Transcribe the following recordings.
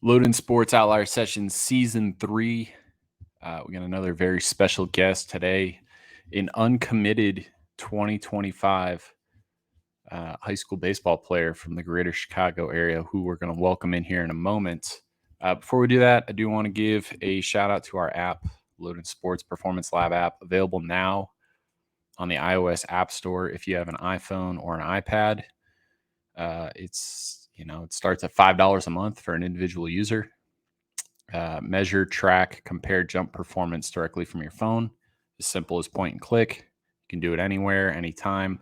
Loden Sports Outlier Sessions Season 3. We got another very special guest today, an uncommitted 2025 high school baseball player from the greater Chicago area who we're going to welcome in here in a moment. Before we do that, I do want to give a shout out to our app, Loden Sports Performance Lab app, available now on the iOS App Store if you have an iPhone or an iPad. It starts at $5 a month for an individual user. Measure, track, compare jump performance directly from your phone. As simple as point and click. You can do it anywhere, anytime.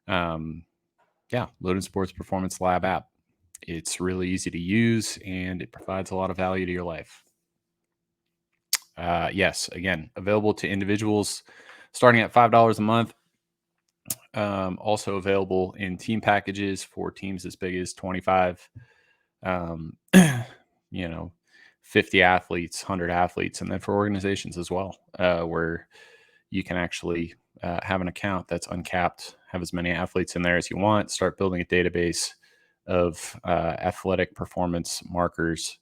Loden Sports Performance Lab app. It's really easy to use and it provides a lot of value to your life. Yes, again, available to individuals starting at $5 a month. Also available in team packages for teams as big as 25. 50 athletes, 100 athletes, and then for organizations as well, where you can actually have an account that's uncapped, have as many athletes in there as you want, start building a database of athletic performance markers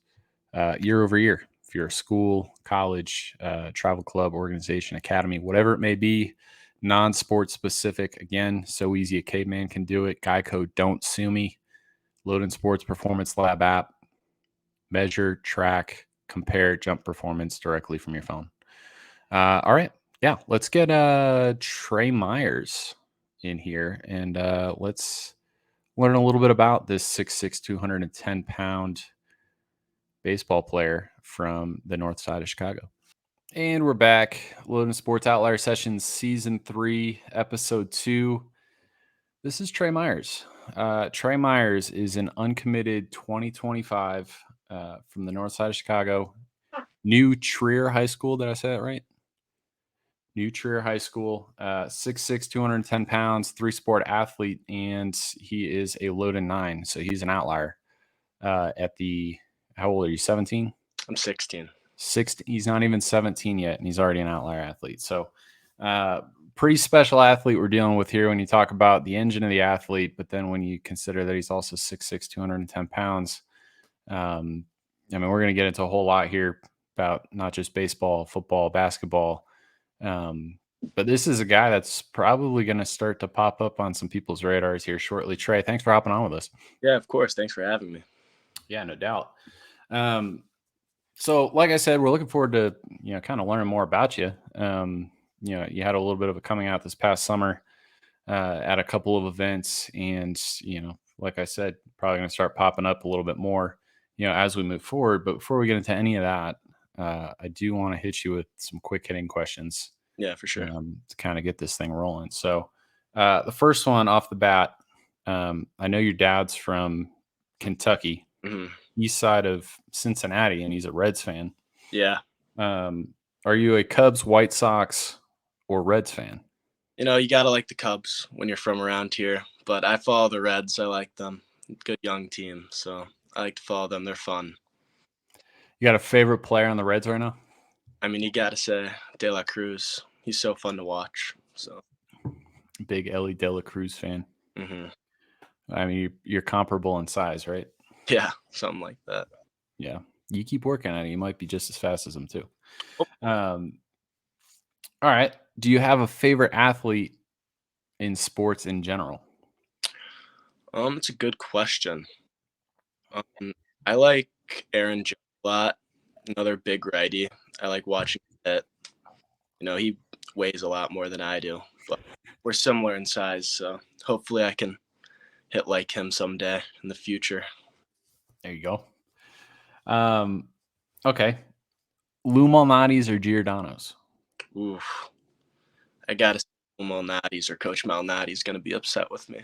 year over year. If you're a school, college, travel club, organization, academy, whatever it may be, non-sport specific, again, so easy a caveman can do it. Geico, don't sue me. Loden Sports Performance Lab app. Measure, track, compare jump performance directly from your phone. All right. Yeah, let's get Trey Meyers in here and let's learn a little bit about this 6'6", 210-pound baseball player from the north side of Chicago. And we're back. Loden Sports Outlier Sessions Season 3, Episode 2. This is Trey Meyers. Trey Meyers is an uncommitted 2025 from the north side of Chicago. New Trier High School. Did I say that right? New Trier High School. 6'6", 210 pounds, three-sport athlete, and he is a Loden 9, so he's an outlier. How old are you, 17? I'm 16. He's not even 17 yet, and he's already an outlier athlete. So pretty special athlete we're dealing with here when you talk about the engine of the athlete, but then when you consider that he's also 6'6", 210 pounds, we're going to get into a whole lot here about not just baseball, football, basketball. But this is a guy that's probably going to start to pop up on some people's radars here shortly. Trey, thanks for hopping on with us. Yeah, of course. Thanks for having me. Yeah, no doubt. So like I said, we're looking forward to, kind of learning more about you. You had a little bit of a coming out this past summer at a couple of events, and, like I said, probably going to start popping up a little bit more, as we move forward. But before we get into any of that, I do want to hit you with some quick hitting questions. Yeah, for sure. To kind of get this thing rolling. So the first one off the bat, I know your dad's from Kentucky, east side of Cincinnati, and he's a Reds fan. Yeah. Are you a Cubs, White Sox, or Reds fan? You got to like the Cubs when you're from around here, but I follow the Reds. I like them. Good young team, so I like to follow them. They're fun. You got a favorite player on the Reds right now? You got to say De La Cruz. He's so fun to watch. So big Ellie De La Cruz fan. You're comparable in size, right? Yeah, something like that. Yeah, you keep working on it. You might be just as fast as him too. All right. Do you have a favorite athlete in sports in general? It's a good question. I like Aaron Judge a lot. Another big righty. I like watching it. He weighs a lot more than I do, but we're similar in size, so hopefully I can hit like him someday in the future. There you go. Okay. Lou Malnati's or Giordano's? Oof. I got to say Lou Malnati's, or Coach Malnati's going to be upset with me.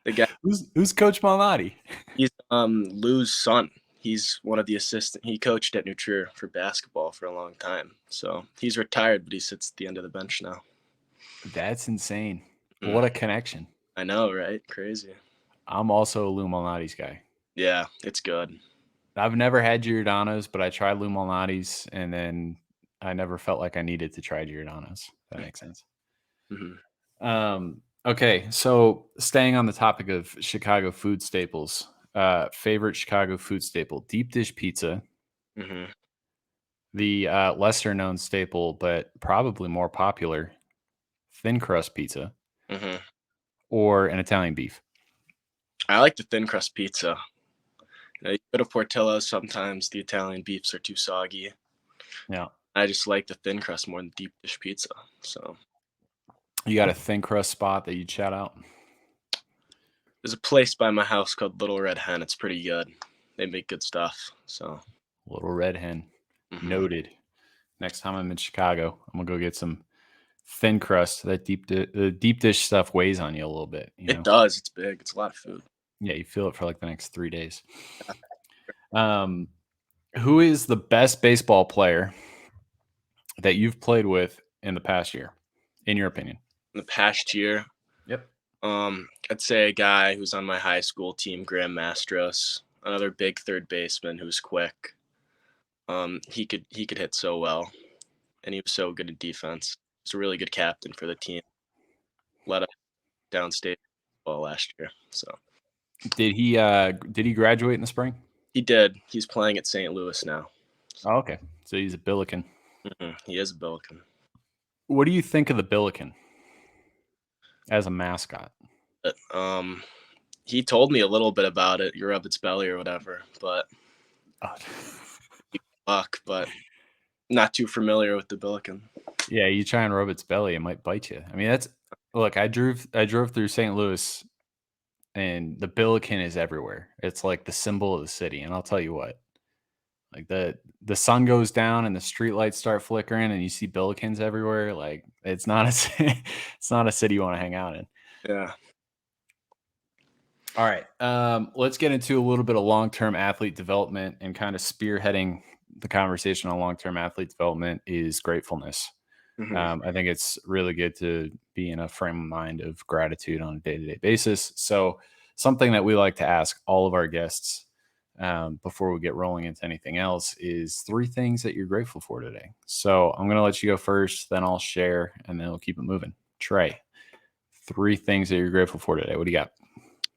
The guy. Who's Coach Malnati? He's Lou's son. He's one of the assistants. He coached at New Trier for basketball for a long time. So he's retired, but he sits at the end of the bench now. That's insane. What a connection. I know, right? Crazy. I'm also a Lou Malnati's guy. Yeah, it's good. I've never had Giordano's, but I tried Lou Malnati's, and then I never felt like I needed to try Giordano's. That makes sense. Okay, so staying on the topic of Chicago food staples, Favorite Chicago food staple: deep dish pizza. Mm-hmm. The lesser known staple, but probably more popular, thin crust pizza, Mm-hmm. or an Italian beef. I like the thin crust pizza. You go to Portillo's, sometimes the Italian beefs are too soggy. Yeah. I just like the thin crust more than deep dish pizza. So You got a thin crust spot that you'd shout out? there's a place by my house called Little Red Hen. It's pretty good. They make good stuff. So Little Red Hen. mm-hmm. Noted. Next time I'm in Chicago, I'm gonna go get some thin crust. That deep dish stuff weighs on you a little bit, you It know. does. It's big. It's a lot of food. Yeah, you feel it for like the next 3 days. Um, who is the best baseball player that you've played with in the past year, in your opinion? In the past year, Yep. I'd say a guy who's on my high school team, Graham Mastros, another big third baseman who's quick. He could hit so well, and he was so good at defense. He's a really good captain for the team. Led us downstate ball last year. So Did he graduate in the spring? he did. He's playing at St. Louis now. Oh, okay. So he's a Billiken. Mm-hmm. He is a Billiken. What do you think of the Billiken as a mascot? But, he told me a little bit about it. You rub its belly or whatever, but Oh. luck. But not too familiar with the Billiken. Yeah, you try and rub its belly, it might bite you. I mean, that's look. I drove through St. Louis, and the Billiken is everywhere. It's like the symbol of the city. And I'll tell you what, like the sun goes down and the street lights start flickering, and you see Billikens everywhere. Like it's not it's not a city you want to hang out in. Yeah. All right. Let's get into a little bit of long-term athlete development, and kind of spearheading the conversation on long-term athlete development is gratefulness. Mm-hmm. I think it's really good to be in a frame of mind of gratitude on a day-to-day basis. So something that we like to ask all of our guests before we get rolling into anything else is 3 things that you're grateful for today. So I'm going to let you go first, then I'll share, and then we'll keep it moving. Trey, 3 things that you're grateful for today. What do you got?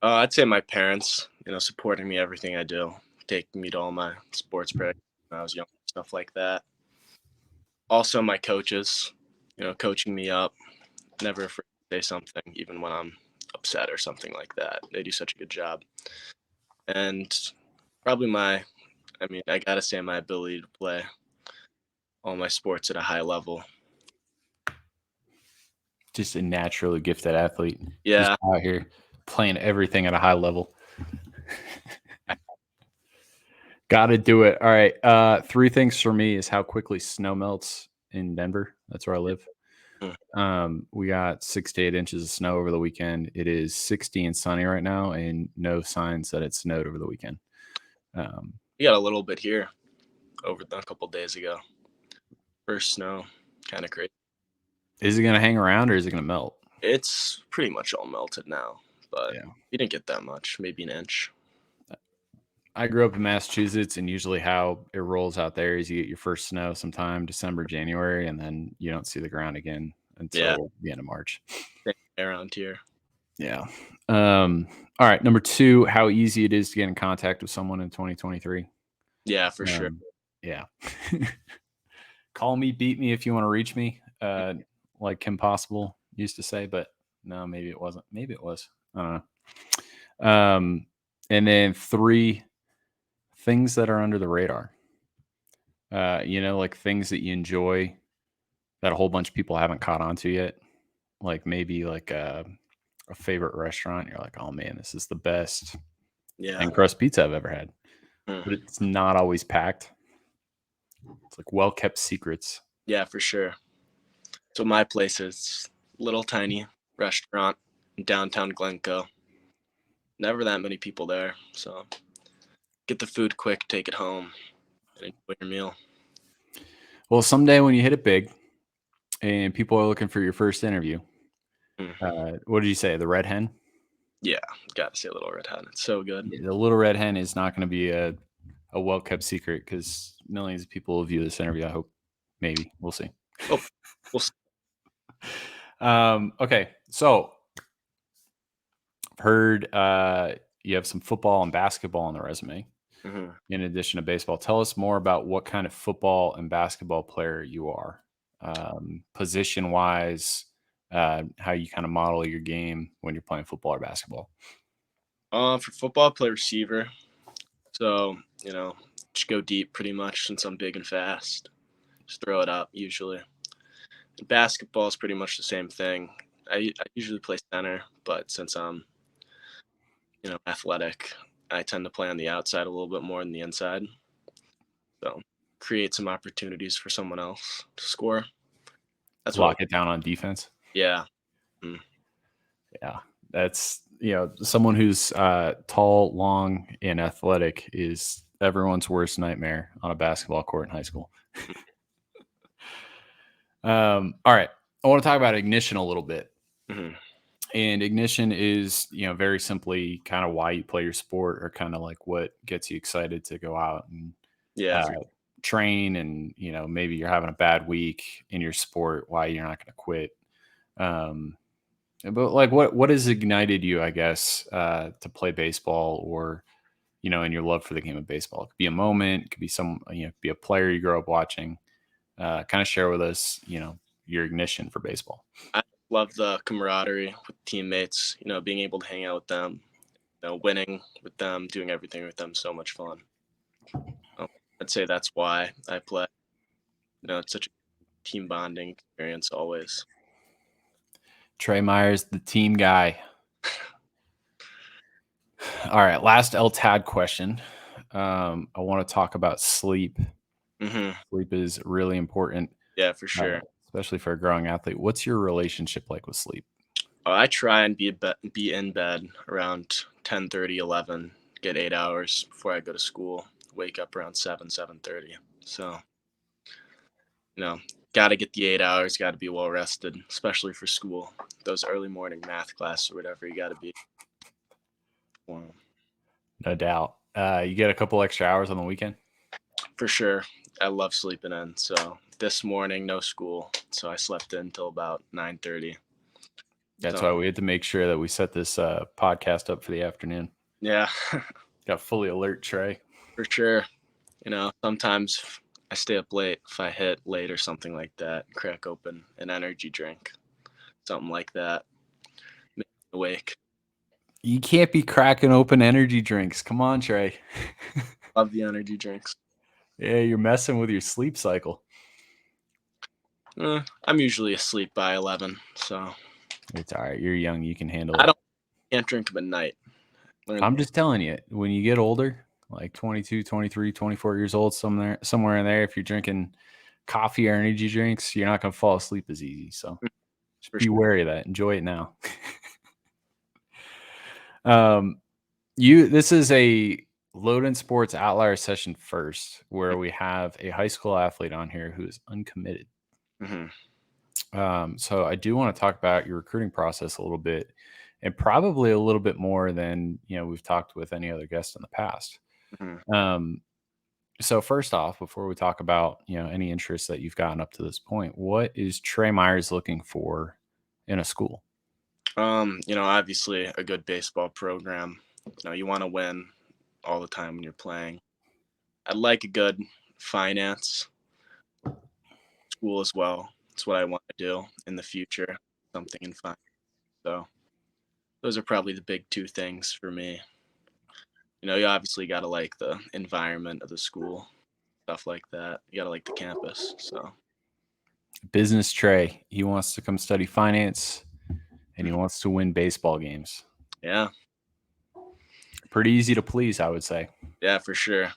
I'd say my parents, supporting me everything I do, taking me to all my sports practice when I was young, stuff like that. Also, my coaches, coaching me up, never afraid to say something, even when I'm upset or something like that. They do such a good job. And probably I gotta say my ability to play all my sports at a high level. Just a naturally gifted athlete. Just Yeah. out here playing everything at a high level. Got to do it. All right. 3 things for me is how quickly snow melts in Denver. That's where I live. We got 6 to 8 inches of snow over the weekend. It is 60 and sunny right now, and no signs that it snowed over the weekend. We got a little bit here over a couple days ago. First snow, kind of crazy. Is it going to hang around, or is it going to melt? It's pretty much all melted now, but Yeah. we didn't get that much, maybe an inch. I grew up in Massachusetts, and usually how it rolls out there is you get your first snow sometime December, January, and then you don't see the ground again until the end of March. Around here. Yeah. All right. Number 2, how easy it is to get in contact with someone in 2023. Yeah, for sure. Yeah. Call me, beat me if you want to reach me, like Kim Possible used to say, but no, maybe it wasn't. Maybe it was. I don't know. And then 3 things that are under the radar. Like things that you enjoy that a whole bunch of people haven't caught on to yet. Like maybe like a favorite restaurant. You're like, oh man, this is the best thin crust pizza I've ever had. But it's not always packed. It's like well-kept secrets. Yeah, for sure. So my place is little tiny restaurant in downtown Glencoe. Never that many people there, so get the food quick, take it home, and enjoy your meal. Well, someday when you hit it big and people are looking for your first interview, what did you say? The Red Hen? Yeah, gotta say Little Red Hen. It's so good. Yeah, the Little Red Hen is not going to be a well-kept secret because millions of people will view this interview. I hope. Maybe. We'll see. Oh, we'll see. Okay. So I've heard you have some football and basketball on the resume in addition to baseball. Tell us more about what kind of football and basketball player you are, position wise, how you kind of model your game when you're playing football or basketball. For football, I play receiver. So, just go deep pretty much since I'm big and fast. Just throw it up usually. Basketball is pretty much the same thing. I usually play center, but since I'm, athletic, I tend to play on the outside a little bit more than the inside. So, create some opportunities for someone else to score. That's Lock it down on defense. Yeah. Yeah. That's, someone who's tall, long, and athletic is everyone's worst nightmare on a basketball court in high school. All right. I want to talk about ignition a little bit. And ignition is, very simply kind of why you play your sport, or kind of like what gets you excited to go out and train. And, maybe you're having a bad week in your sport, why you're not going to quit. But like, what has ignited you, I guess, to play baseball, or, in your love for the game of baseball? It could be a moment, it could be it could be a player you grow up watching. Kind of share with us, your ignition for baseball. I love the camaraderie with teammates, being able to hang out with them, winning with them, doing everything with them. So much fun. I'd say that's why I play. It's such a team bonding experience always. Trey Meyers, the team guy. All right, last LTAD question. I want to talk about sleep. Sleep is really important. Yeah, for sure. Especially for a growing athlete. What's your relationship like with sleep? I try and be in bed around 10:30, 11, get 8 hours before I go to school, wake up around 7:30. So, got to get the 8 hours, got to be well rested, especially for school. Those early morning math class or whatever, you got to be. Wow. No doubt. You get a couple extra hours on the weekend? For sure. I love sleeping in. So this morning, no school. So I slept in until about 9:30. That's why we had to make sure that we set this podcast up for the afternoon. Yeah. Got fully alert, Trey. For sure. Sometimes I stay up late if I hit late or something like that. Crack open an energy drink, something like that. Make me awake. You can't be cracking open energy drinks. Come on, Trey. Love the energy drinks. Yeah, you're messing with your sleep cycle. I'm usually asleep by 11, so it's all right. You're young. You can handle it. Can't drink them at night. I'm just telling you, when you get older, like 22, 23, 24 years old, somewhere in there, if you're drinking coffee or energy drinks, you're not going to fall asleep as easy. So just be wary of that. Enjoy it now. This is a Loden Sports Outlier session first, where we have a high school athlete on here who is uncommitted. So I do want to talk about your recruiting process a little bit, and probably a little bit more than we've talked with any other guest in the past. So first off, before we talk about any interests that you've gotten up to this point, what is Trey Meyers looking for in a school? Obviously a good baseball program. You want to win all the time when you're playing. I'd like a good finance school as well. It's what I want to do in the future, something in finance. So those are probably the big two things for me. You obviously got to like the environment of the school, stuff like that. You got to like the campus. So business Trey, he wants to come study finance, and he wants to win baseball games. Yeah. Pretty easy to please, I would say. Yeah, for sure.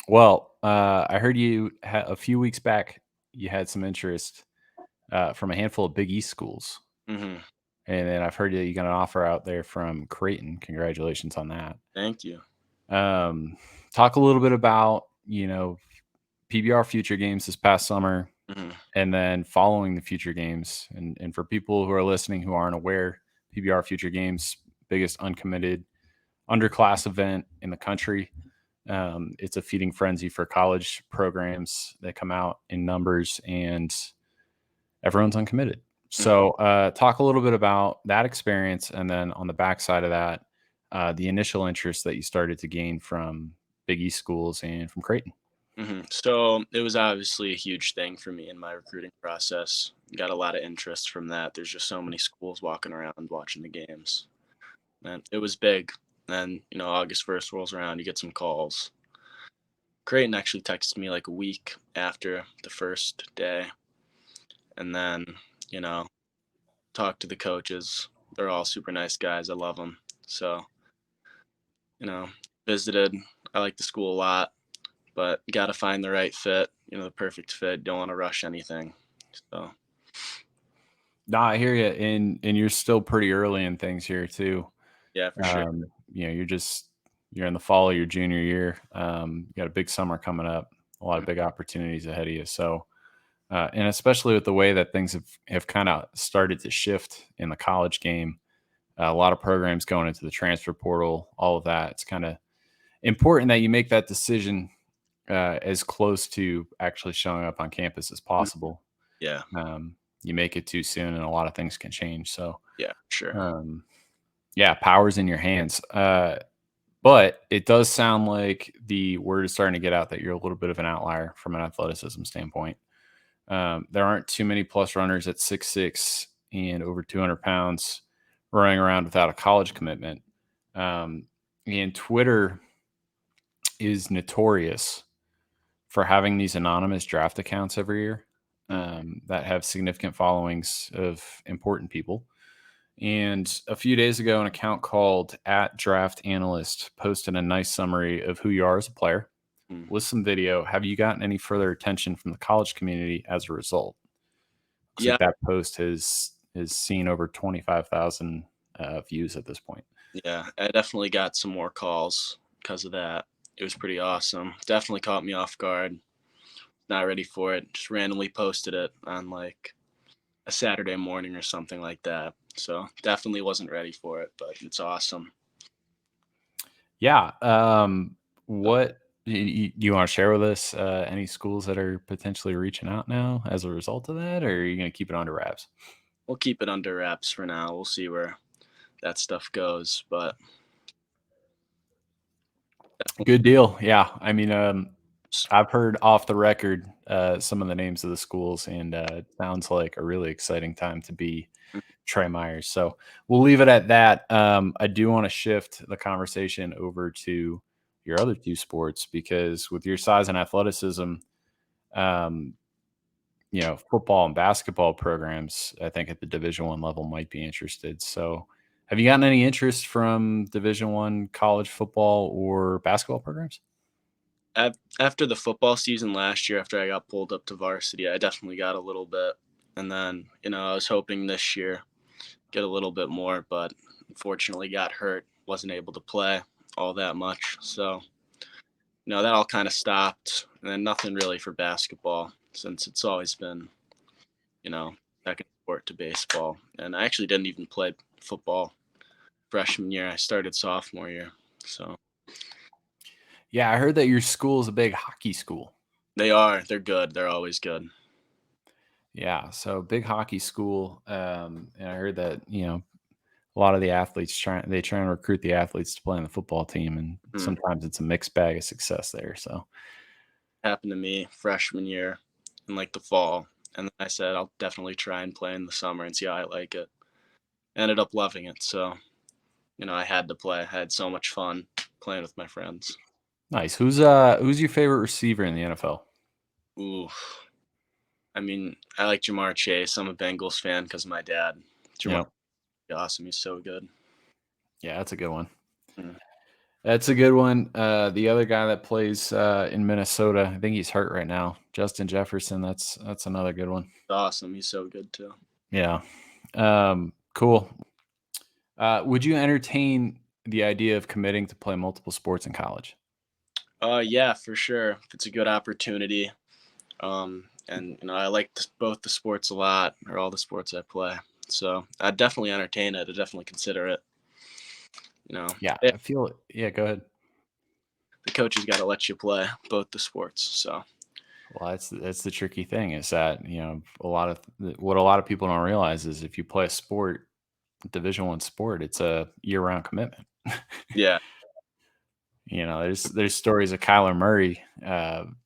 Well, I heard you a few weeks back, you had some interest from a handful of Big East schools. And then I've heard you got an offer out there from Creighton. Congratulations on that. Thank you. Talk a little bit about, PBR Future Games this past summer, and then following the Future Games. And for people who are listening who aren't aware, PBR Future Games, biggest uncommitted underclass event in the country. It's a feeding frenzy for college programs that come out in numbers, and everyone's uncommitted. So talk a little bit about that experience, and then on the backside of that, the initial interest that you started to gain from Big East schools and from Creighton? So it was obviously a huge thing for me in my recruiting process. Got a lot of interest from that. There's just so many schools walking around watching the games. And it was big. Then, August 1st rolls around, you get some calls. Creighton actually texted me like a week after the first day. And then, you know, talked to the coaches. They're all super nice guys. I love them. So, you know, visited. I like the school a lot, but you got to find the right fit, the perfect fit. Don't want to rush anything. So, No, I hear you, and you're still pretty early in things here too. yeah, for sure. You're in the fall of your junior year. You got a big summer coming up, a lot of big opportunities ahead of you. So, and especially with the way that things have kind of started to shift in the college game, a lot of programs going into the transfer portal, all of that. It's kind of important that you make that decision as close to actually showing up on campus as possible. Yeah. You make it too soon, and a lot of things can change. So, Yeah, sure. yeah, power's in your hands. But it does sound like the word is starting to get out that you're a little bit of an outlier from an athleticism standpoint. There aren't too many plus runners at 6'6" and over 200 pounds running around without a college commitment. And Twitter is notorious for having these anonymous draft accounts every year that have significant followings of important people. And a few days ago, an account called @DraftAnalyst posted a nice summary of who you are as a player with some video. Have you gotten any further attention from the college community as a result? Looks Yeah, like that post has seen over 25,000 views at this point. yeah. I definitely got some more calls because of that. It was pretty awesome. Definitely caught me off guard. Not ready for it. Just randomly posted it on like a Saturday morning or something like that. So definitely wasn't ready for it, but it's awesome. Yeah. What you want to share with us? Any schools that are potentially reaching out now as a result of that, or are you going to keep it under wraps? We'll keep it under wraps for now. We'll see where that stuff goes, but Good deal. Yeah. I mean, I've heard off the record some of the names of the schools, and it sounds like a really exciting time to be Trey Meyers. So we'll leave it at that. I do want to shift the conversation over to your other two sports because with your size and athleticism, um, football and basketball programs, I think at the Division I level might be interested. So, have you gotten any interest from Division I college football or basketball programs? after the football season last year, after I got pulled up to varsity, I definitely got a little bit. And then, I was hoping this year get a little bit more, but unfortunately got hurt, wasn't able to play all that much. So, that all kind of stopped. And then nothing really for basketball since it's always been, second sport to baseball. And I actually didn't even play football freshman year. I started sophomore year. So Yeah, I heard that your school is a big hockey school. they're good. They're always good. Yeah, so big hockey school, and I heard that a lot of the athletes try and recruit the athletes to play on the football team, and sometimes it's a mixed bag of success there. So Happened to me freshman year in like the fall. And then I said, I'll definitely try and play in the summer and see how I like it. Ended up loving it. So, I had to play. I had so much fun playing with my friends. nice. Who's your favorite receiver in the NFL? Ooh. I mean, I like Jamar Chase. I'm a Bengals fan because of my dad. Jamar, Yeah, awesome. He's so good. yeah, that's a good one. Mm. That's a good one. The other guy that plays in Minnesota, I think he's hurt right now. Justin Jefferson. That's another good one. Awesome. He's so good too. Yeah. Cool. Would you entertain the idea of committing to play multiple sports in college? Yeah, for sure. If it's a good opportunity. And I like both the sports a lot, or all the sports I play. So I'd definitely entertain it. I'd definitely consider it. Yeah, Yeah, I feel it. Yeah, go ahead. the coach has got to let you play both the sports. So Well, that's the tricky thing is that what a lot of people don't realize is if you play a sport, Division I sport, it's a year round commitment. Yeah. There's stories of Kyler Murray,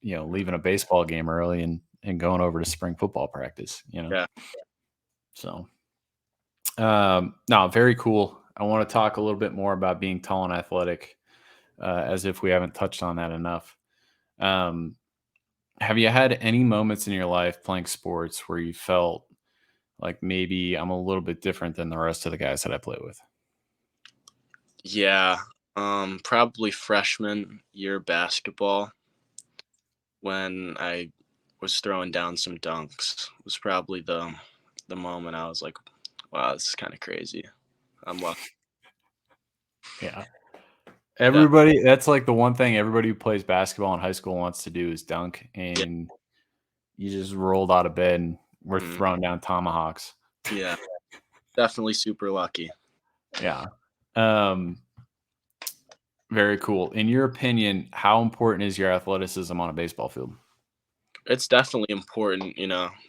leaving a baseball game early and going over to spring football practice. Yeah. So, no, very cool. I want to talk a little bit more about being tall and athletic, as if we haven't touched on that enough. Have you had any moments in your life playing sports where you felt like maybe I'm a little bit different than the rest of the guys that I play with? Yeah. Probably freshman year basketball when I was throwing down some dunks was probably the moment I was like, wow, this is kind of crazy. I'm lucky. Yeah. Yeah. Everybody, that's like the one thing everybody who plays basketball in high school wants to do is dunk, Yeah. and you just rolled out of bed and we're Mhm. throwing down tomahawks. Yeah. Definitely super lucky. Yeah. Um, Very cool. In your opinion, how important is your athleticism on a baseball field? It's definitely important,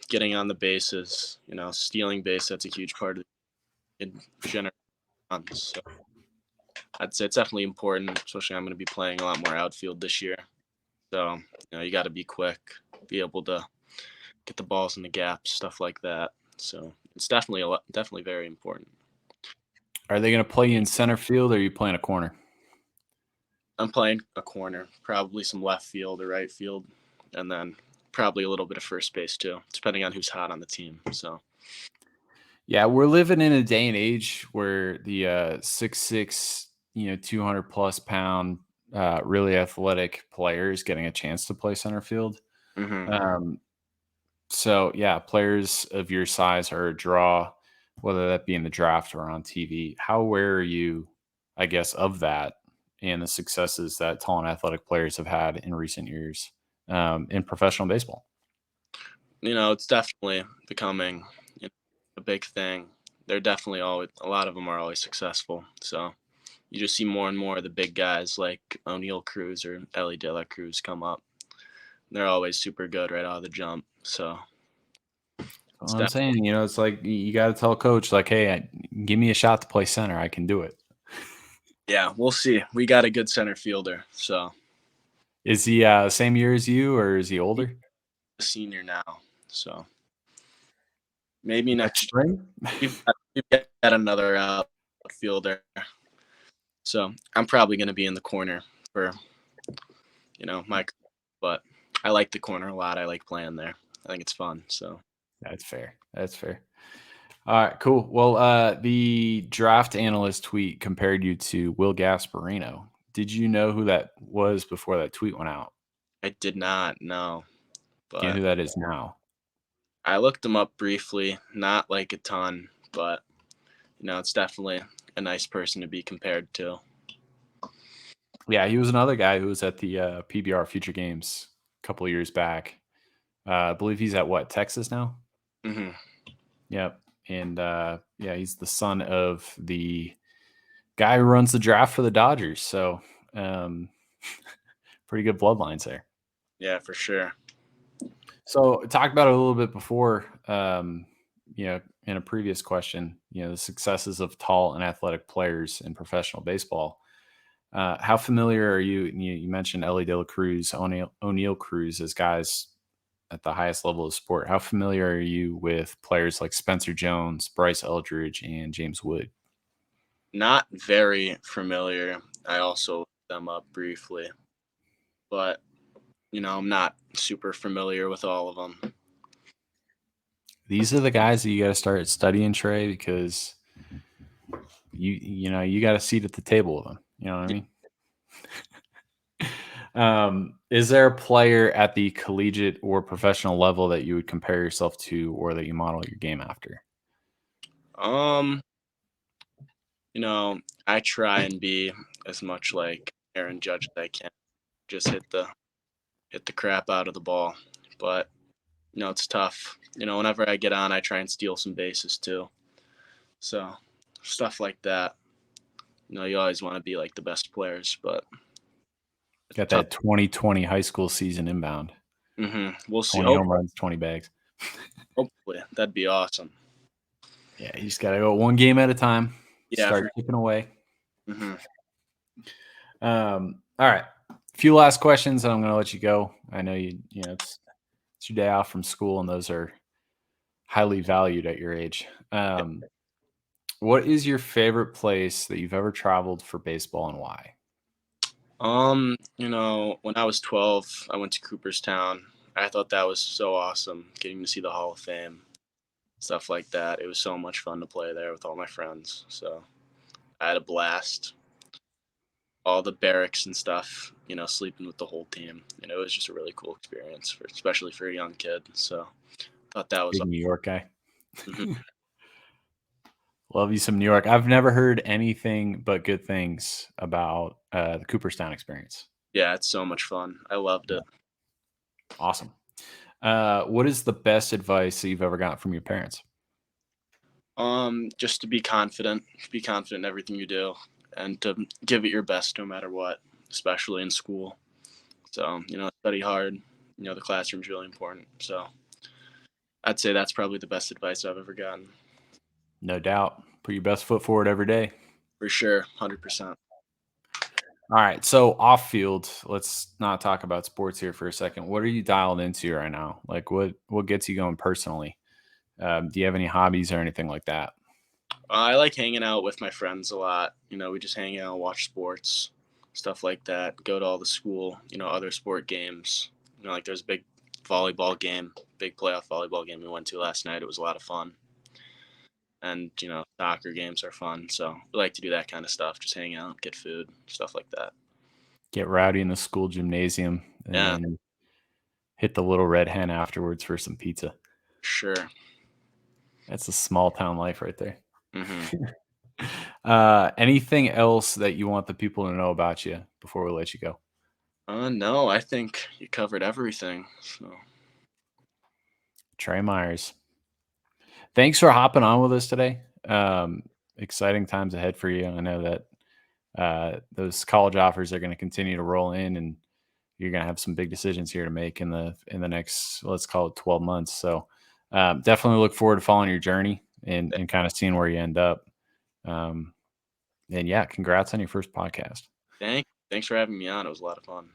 getting on the bases, stealing base. That's a huge part of it general runs. So I'd say it's definitely important, especially I'm going to be playing a lot more outfield this year. So, you got to be quick, be able to get the balls in the gaps, stuff like that. So it's definitely very important. Are they going to play you in center field or are you playing a corner? I'm playing a corner, probably some left field or right field, and then probably a little bit of first base too, depending on who's hot on the team. So Yeah, we're living in a day and age where the 6'6", 200 plus pound, really athletic player is getting a chance to play center field. mhm. Um, so yeah, players of your size are a draw, whether that be in the draft or on TV. How aware are you, I guess, of that and the successes that tall and athletic players have had in recent years in professional baseball? It's definitely becoming a big thing. They're definitely always a lot of them are always successful. So you just see more and more of the big guys like O'Neal Cruz or Ellie De La Cruz come up. They're always super good right out of the jump. So Well, it's I'm definitely saying, it's like you got to tell coach, like, hey, give me a shot to play center. I can do it. yeah. We'll see. We got a good center fielder, so Is he same year as you or is he he's older? a senior now. So maybe Next next spring? we've got another outfielder. So I'm probably going to be in the corner for my. But I like the corner a lot. I like playing there. I think it's fun. So That's fair. That's fair. All right, cool. Well, the draft analyst tweet compared you to Will Gasparino. Did you know who that was before that tweet went out? I did not know, Do you know but who that is now? I looked him up briefly, not like a ton, but it's definitely a nice person to be compared to. Yeah, he was another guy who was at the PBR Future Games a couple of years back. I believe he's at what, Texas now? Hmm. Yep. And yeah, he's the son of the guy who runs the draft for the Dodgers. So um, pretty good bloodlines there. Yeah, for sure. So talked about it a little bit before, in a previous question, the successes of tall and athletic players in professional baseball. How familiar are you? You mentioned Ellie De La Cruz, O'Neal Cruz as guys at the highest level of sport. How familiar are you with players like Spencer Jones, Bryce Eldridge, and James Wood? Not very familiar. I also looked them up briefly, but I'm not super familiar with all of them. These are the guys that you got to start studying, Trey, because you got a seat at the table with them. You know what I mean? Is there a player at the collegiate or professional level that you would compare yourself to or that you model your game after? Um, I try and be as much like Aaron Judge as I can. Just hit the crap out of the ball, but it's tough. Whenever I get on, I try and steal some bases too. So stuff like that. You always want to be like the best players, but it's Got tough. that 2020 high school season inbound. We'll see. 20 home runs, 20 bags. Hopefully, that'd be awesome. Yeah, you just got to go one game at a time, Yeah, start chipping away. hmm All right. A few last questions, and I'm going to let you go. I know it's your day off from school, and those are highly valued at your age. What is your favorite place that you've ever traveled for baseball, and why? When I was 12, I went to Cooperstown. I thought that was so awesome, getting to see the Hall of Fame, stuff like that. It was so much fun to play there with all my friends. So I had a blast. All the barracks and stuff, sleeping with the whole team. It was just a really cool experience, especially for a young kid. So I thought that was Big New York guy. Mhm. Love you some New York. I've never heard anything but good things about the Cooperstown experience. Yeah, it's so much fun. I loved it. Awesome. What is the best advice that you've ever got from your parents? Just to be confident in everything you do, and to give it your best no matter what, especially in school. So, study hard. The classroom's really important. So I'd say that's probably the best advice I've ever gotten. No doubt. Put your best foot forward every day. For sure, 100%. All right. So off field, let's not talk about sports here for a second. What are you dialed into right now? Like what gets you going personally? Do you have any hobbies or anything like that? I like hanging out with my friends a lot. We just hang out, watch sports, stuff like that. Go to all the school, other sport games. Like there's a big volleyball game, big playoff volleyball game we went to last night. It was a lot of fun. And, soccer games are fun. So we like to do that kind of stuff. Just hang out, get food, stuff like that. Get rowdy in the school gymnasium and Yeah, then hit the Little Red Hen afterwards for some pizza. sure. That's a small town life right there. hmm Anything else that you want the people to know about you before we let you go? No, I think you covered everything. So Trey Meyers. Thanks for hopping on with us today. Exciting times ahead for you. I know that those college offers are going to continue to roll in, and you're going to have some big decisions here to make in the next, let's call it 12 months. So definitely look forward to following your journey and kind of seeing where you end up. And yeah, congrats on your first podcast. thanks for having me on. It was a lot of fun.